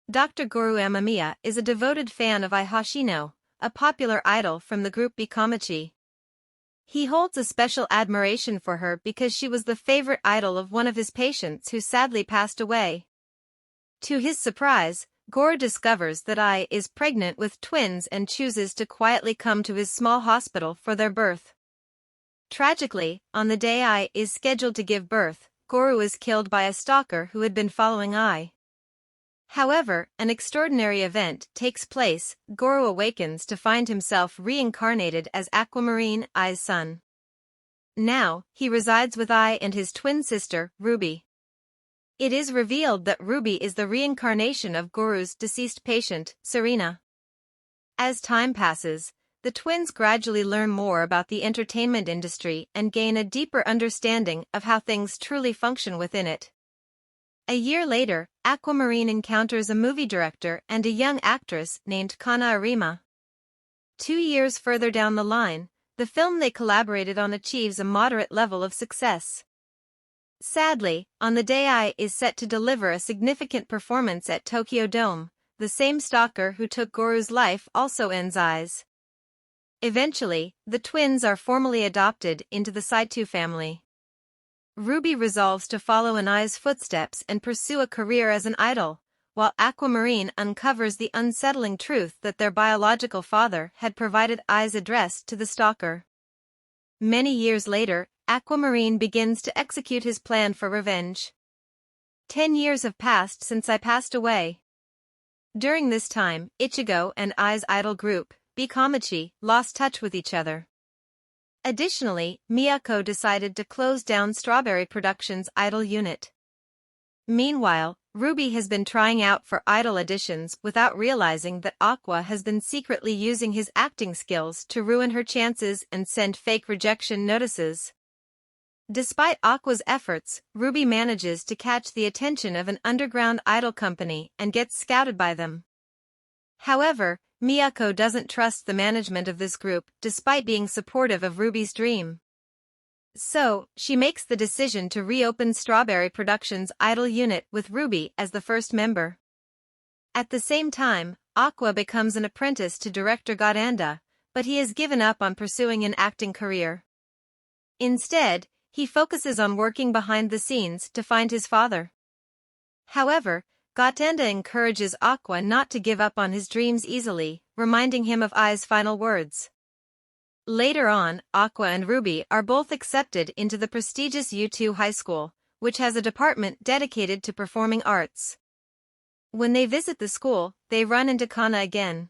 Dr. Gorou Amamiya is a devoted fan of Ai Hoshino, a popular idol from the group B Komachi. He holds a special admiration for her because she was the favorite idol of one of his patients who sadly passed away. To his surprise, Gorou discovers that Ai is pregnant with twins and chooses to quietly come to his small hospital for their birth. Tragically, on the day Ai is scheduled to give birth, Gorou is killed by a stalker who had been following Ai. However, an extraordinary event takes place. Gorou awakens to find himself reincarnated as Aquamarine, Ai's son. Now, he resides with Ai and his twin sister, Ruby. It is revealed that Ruby is the reincarnation of Gorou's deceased patient, Serena. As time passes, the twins gradually learn more about the entertainment industry and gain a deeper understanding of how things truly function within it. A year later, Aquamarine encounters a movie director and a young actress named Kana Arima. 2 years further down the line, the film they collaborated on achieves a moderate level of success. Sadly, on the day Ai is set to deliver a significant performance at Tokyo Dome, the same stalker who took Gorou's life also ends Ai's. Eventually, the twins are formally adopted into the Saito family. Ruby resolves to follow in Ai's footsteps and pursue a career as an idol, while Aquamarine uncovers the unsettling truth that their biological father had provided Ai's address to the stalker. Many years later, Aquamarine begins to execute his plan for revenge. 10 years have passed since I passed away. During this time, Ichigo and Ai's idol group, B Komachi, lost touch with each other. Additionally, Miyako decided to close down Strawberry Productions' idol unit. Meanwhile, Ruby has been trying out for idol auditions without realizing that Aqua has been secretly using his acting skills to ruin her chances and send fake rejection notices. Despite Aqua's efforts, Ruby manages to catch the attention of an underground idol company and gets scouted by them. However, Miyako doesn't trust the management of this group despite being supportive of Ruby's dream. So, she makes the decision to reopen Strawberry Productions' idol unit with Ruby as the first member. At the same time, Aqua becomes an apprentice to director Godanda, but he has given up on pursuing an acting career. Instead, he focuses on working behind the scenes to find his father. However, Godanda encourages Aqua not to give up on his dreams easily, reminding him of Ai's final words. Later on, Aqua and Ruby are both accepted into the prestigious U2 High School, which has a department dedicated to performing arts. When they visit the school, they run into Kana again.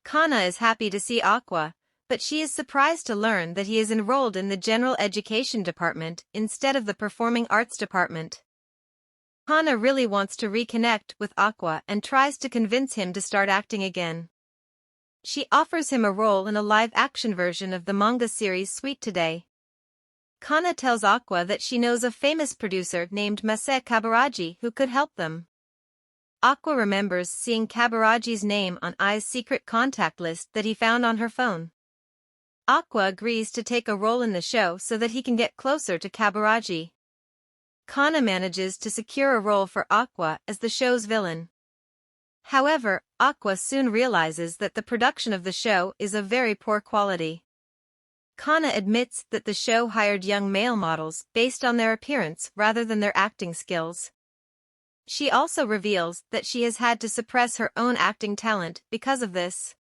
Kana is happy to see Aqua, but she is surprised to learn that he is enrolled in the general education department instead of the performing arts department. Kana really wants to reconnect with Aqua and tries to convince him to start acting again. She offers him a role in a live-action version of the manga series Sweet Today. Kana tells Aqua that she knows a famous producer named Mase Kabaraji who could help them. Aqua remembers seeing Kabaraji's name on Ai's secret contact list that he found on her phone. Aqua agrees to take a role in the show so that he can get closer to Kabaraji. Kana manages to secure a role for Aqua as the show's villain. However, Aqua soon realizes that the production of the show is of very poor quality. Kana admits that the show hired young male models based on their appearance rather than their acting skills. She also reveals that she has had to suppress her own acting talent because of this.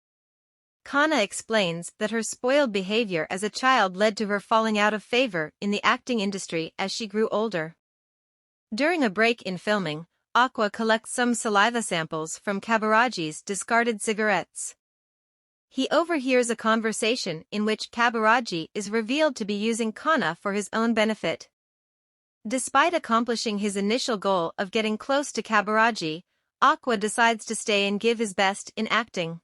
Kana explains that her spoiled behavior as a child led to her falling out of favor in the acting industry as she grew older. During a break in filming, Aqua collects some saliva samples from Kabaraji's discarded cigarettes. He overhears a conversation in which Kabaraji is revealed to be using Kana for his own benefit. Despite accomplishing his initial goal of getting close to Kabaraji, Aqua decides to stay and give his best in acting.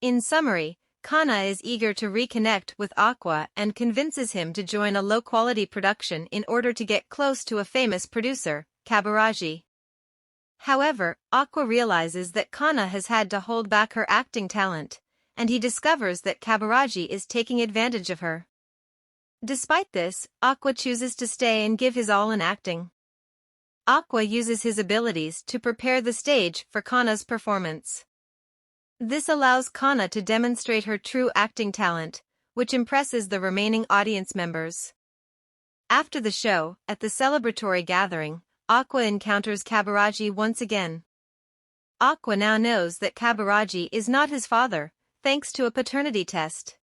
In summary, Kana is eager to reconnect with Aqua and convinces him to join a low-quality production in order to get close to a famous producer, Kabaraji. However, Aqua realizes that Kana has had to hold back her acting talent, and he discovers that Kabaraji is taking advantage of her. Despite this, Aqua chooses to stay and give his all in acting. Aqua uses his abilities to prepare the stage for Kana's performance. This allows Kana to demonstrate her true acting talent, which impresses the remaining audience members. After the show, at the celebratory gathering, Aqua encounters Kabaraji once again. Aqua now knows that Kabaraji is not his father, thanks to a paternity test.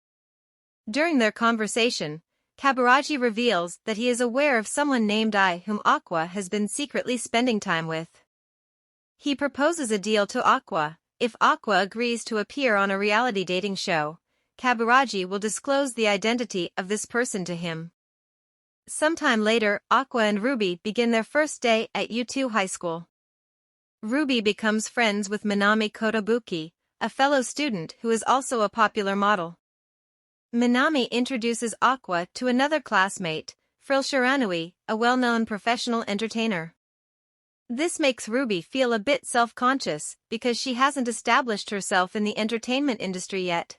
During their conversation, Kabaraji reveals that he is aware of someone named Ai whom Aqua has been secretly spending time with. He proposes a deal to Aqua. If Aqua agrees to appear on a reality dating show, Kabaraji will disclose the identity of this person to him. Sometime later, Aqua and Ruby begin their first day at U2 High School. Ruby becomes friends with Minami Kotobuki, a fellow student who is also a popular model. Minami introduces Aqua to another classmate, Frill Shiranui, a well-known professional entertainer. This makes Ruby feel a bit self-conscious because she hasn't established herself in the entertainment industry yet.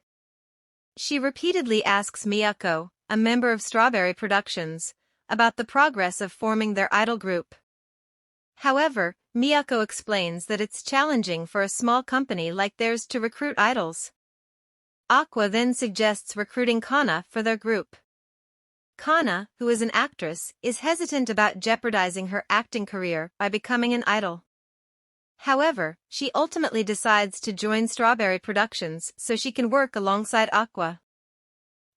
She repeatedly asks Miyako, a member of Strawberry Productions, about the progress of forming their idol group. However, Miyako explains that it's challenging for a small company like theirs to recruit idols. Aqua then suggests recruiting Kana for their group. Kana, who is an actress, is hesitant about jeopardizing her acting career by becoming an idol. However, she ultimately decides to join Strawberry Productions so she can work alongside Aqua.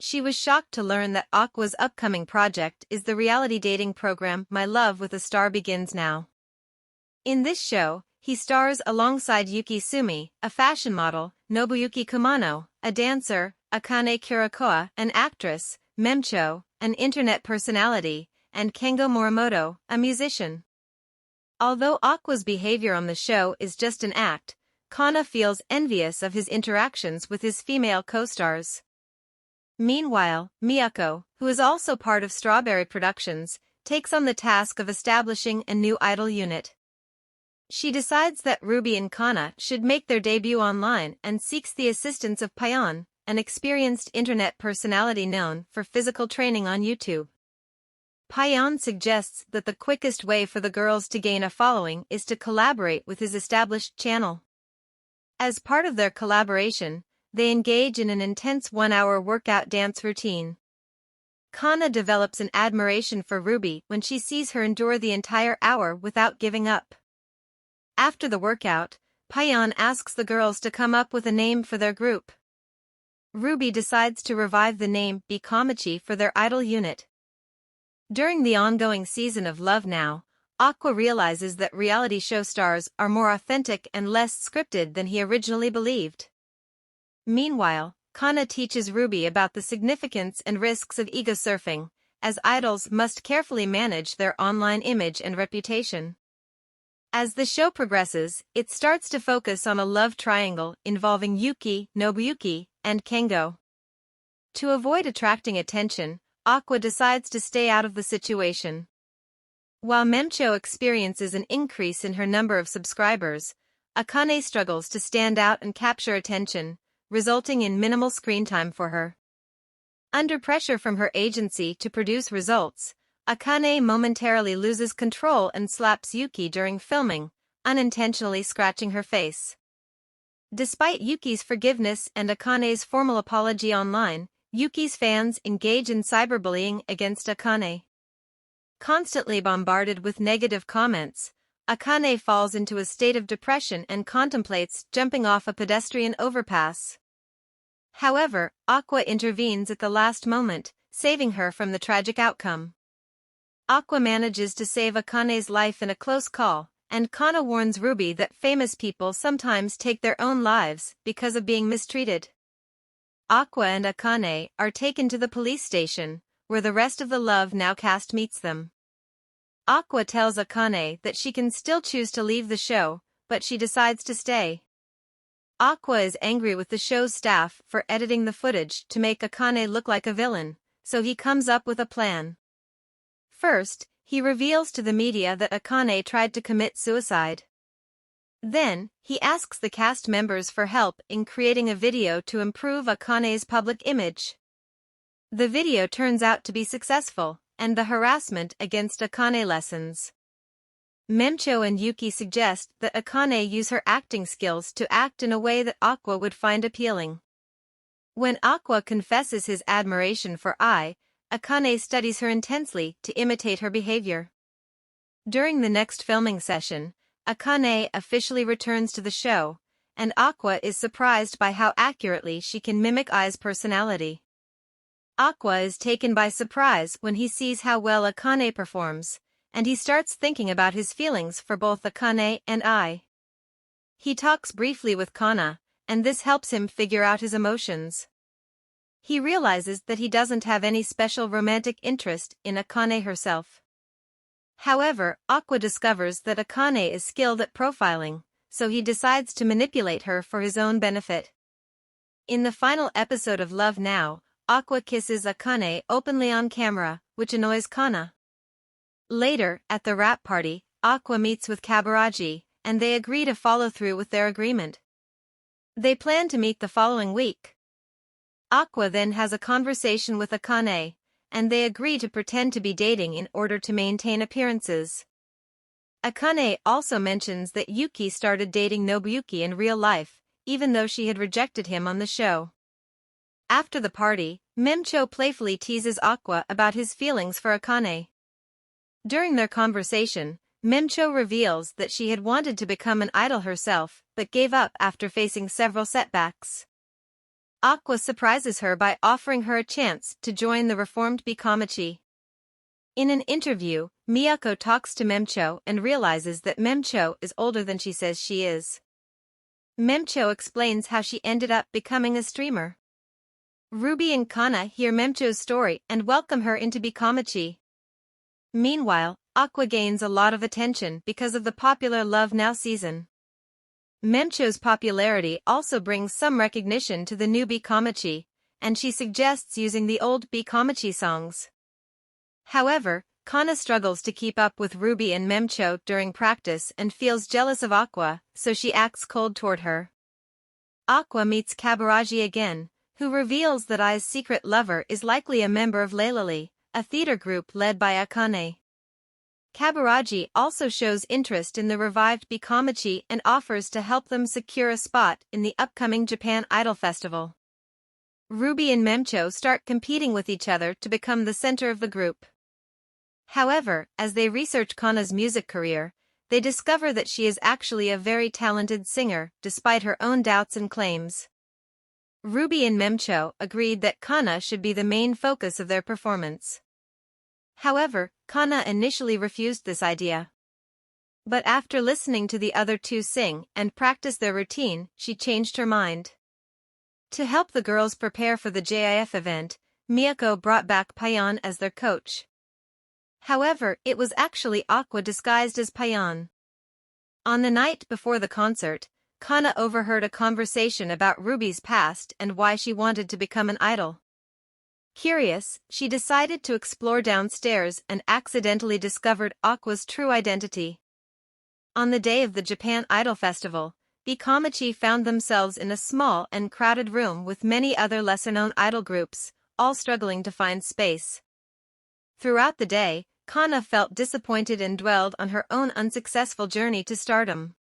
She was shocked to learn that Aqua's upcoming project is the reality dating program My Love with a Star Begins Now. In this show, he stars alongside Yuki Sumi, a fashion model, Nobuyuki Kumano, a dancer, Akane Kurakoa, an actress, Memcho, an internet personality, and Kengo Morimoto, a musician. Although Aqua's behavior on the show is just an act, Kana feels envious of his interactions with his female co-stars. Meanwhile, Miyako, who is also part of Strawberry Productions, takes on the task of establishing a new idol unit. She decides that Ruby and Kana should make their debut online and seeks the assistance of Payan, an experienced internet personality known for physical training on YouTube. Payan suggests that the quickest way for the girls to gain a following is to collaborate with his established channel. As part of their collaboration, they engage in an intense one-hour workout dance routine. Kana develops an admiration for Ruby when she sees her endure the entire hour without giving up. After the workout, Payan asks the girls to come up with a name for their group. Ruby decides to revive the name B Komachi for their idol unit. During the ongoing season of Love Now, Aqua realizes that reality show stars are more authentic and less scripted than he originally believed. Meanwhile, Kana teaches Ruby about the significance and risks of ego surfing, as idols must carefully manage their online image and reputation. As the show progresses, it starts to focus on a love triangle involving Yuki, Nobuyuki, and Kengo. To avoid attracting attention, Aqua decides to stay out of the situation. While Memcho experiences an increase in her number of subscribers, Akane struggles to stand out and capture attention, resulting in minimal screen time for her. Under pressure from her agency to produce results, Akane momentarily loses control and slaps Yuki during filming, unintentionally scratching her face. Despite Yuki's forgiveness and Akane's formal apology online, Yuki's fans engage in cyberbullying against Akane. Constantly bombarded with negative comments, Akane falls into a state of depression and contemplates jumping off a pedestrian overpass. However, Aqua intervenes at the last moment, saving her from the tragic outcome. Aqua manages to save Akane's life in a close call, and Kana warns Ruby that famous people sometimes take their own lives because of being mistreated. Aqua and Akane are taken to the police station, where the rest of the Love Now cast meets them. Aqua tells Akane that she can still choose to leave the show, but she decides to stay. Aqua is angry with the show's staff for editing the footage to make Akane look like a villain, so he comes up with a plan. First, he reveals to the media that Akane tried to commit suicide. Then, he asks the cast members for help in creating a video to improve Akane's public image. The video turns out to be successful, and the harassment against Akane lessens. Memcho and Yuki suggest that Akane use her acting skills to act in a way that Aqua would find appealing. When Aqua confesses his admiration for Ai, Akane studies her intensely to imitate her behavior. During the next filming session, Akane officially returns to the show, and Aqua is surprised by how accurately she can mimic Ai's personality. Aqua is taken by surprise when he sees how well Akane performs, and he starts thinking about his feelings for both Akane and Ai. He talks briefly with Kana, and this helps him figure out his emotions. He realizes that he doesn't have any special romantic interest in Akane herself. However, Aqua discovers that Akane is skilled at profiling, so he decides to manipulate her for his own benefit. In the final episode of Love Now, Aqua kisses Akane openly on camera, which annoys Kana. Later, at the rap party, Aqua meets with Kabaraji, and they agree to follow through with their agreement. They plan to meet the following week. Aqua then has a conversation with Akane, and they agree to pretend to be dating in order to maintain appearances. Akane also mentions that Yuki started dating Nobuyuki in real life, even though she had rejected him on the show. After the party, Memcho playfully teases Aqua about his feelings for Akane. During their conversation, Memcho reveals that she had wanted to become an idol herself, but gave up after facing several setbacks. Aqua surprises her by offering her a chance to join the reformed B Komachi. In an interview, Miyako talks to Memcho and realizes that Memcho is older than she says she is. Memcho explains how she ended up becoming a streamer. Ruby and Kana hear Memcho's story and welcome her into B Komachi. Meanwhile, Aqua gains a lot of attention because of the popular Love Now season. Memcho's popularity also brings some recognition to the new B Komachi, and she suggests using the old B Komachi songs. However, Kana struggles to keep up with Ruby and Memcho during practice and feels jealous of Aqua, so she acts cold toward her. Aqua meets Kabaraji again, who reveals that Ai's secret lover is likely a member of Leilali, a theater group led by Akane. Kabaraji also shows interest in the revived B Komachi and offers to help them secure a spot in the upcoming Japan Idol Festival. Ruby and Memcho start competing with each other to become the center of the group. However, as they research Kana's music career, they discover that she is actually a very talented singer, despite her own doubts and claims. Ruby and Memcho agreed that Kana should be the main focus of their performance. However, Kana initially refused this idea. But after listening to the other two sing and practice their routine, she changed her mind. To help the girls prepare for the JIF event, Miyako brought back Payan as their coach. However, it was actually Aqua disguised as Payan. On the night before the concert, Kana overheard a conversation about Ruby's past and why she wanted to become an idol. Curious, she decided to explore downstairs and accidentally discovered Aqua's true identity. On the day of the Japan Idol Festival, B Komachi found themselves in a small and crowded room with many other lesser-known idol groups, all struggling to find space. Throughout the day, Kana felt disappointed and dwelled on her own unsuccessful journey to stardom.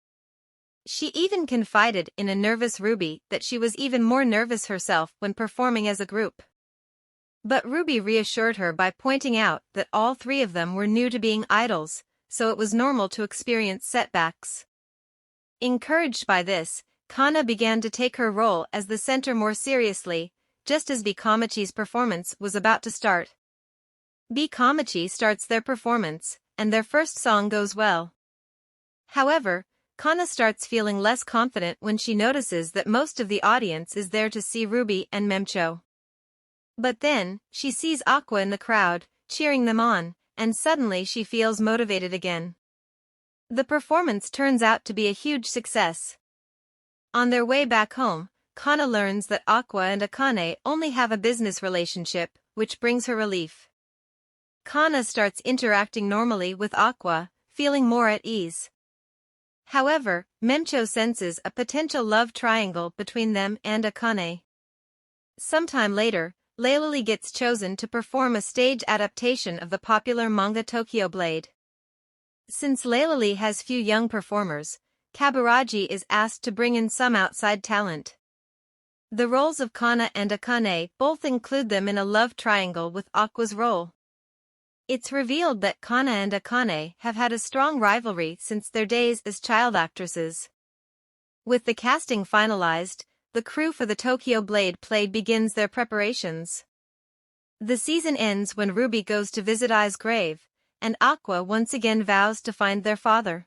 She even confided in a nervous Ruby that she was even more nervous herself when performing as a group. But Ruby reassured her by pointing out that all three of them were new to being idols, so it was normal to experience setbacks. Encouraged by this, Kana began to take her role as the center more seriously, just as B Komachi's performance was about to start. B Komachi starts their performance, and their first song goes well. However, Kana starts feeling less confident when she notices that most of the audience is there to see Ruby and Memcho. But then, she sees Aqua in the crowd, cheering them on, and suddenly she feels motivated again. The performance turns out to be a huge success. On their way back home, Kana learns that Aqua and Akane only have a business relationship, which brings her relief. Kana starts interacting normally with Aqua, feeling more at ease. However, Memcho senses a potential love triangle between them and Akane. Sometime later, Leilali gets chosen to perform a stage adaptation of the popular manga Tokyo Blade. Since Leilali has few young performers, Kaburaji is asked to bring in some outside talent. The roles of Kana and Akane both include them in a love triangle with Aqua's role. It's revealed that Kana and Akane have had a strong rivalry since their days as child actresses. With the casting finalized, the crew for the Tokyo Blade play begins their preparations. The season ends when Ruby goes to visit Ai's grave, and Aqua once again vows to find their father.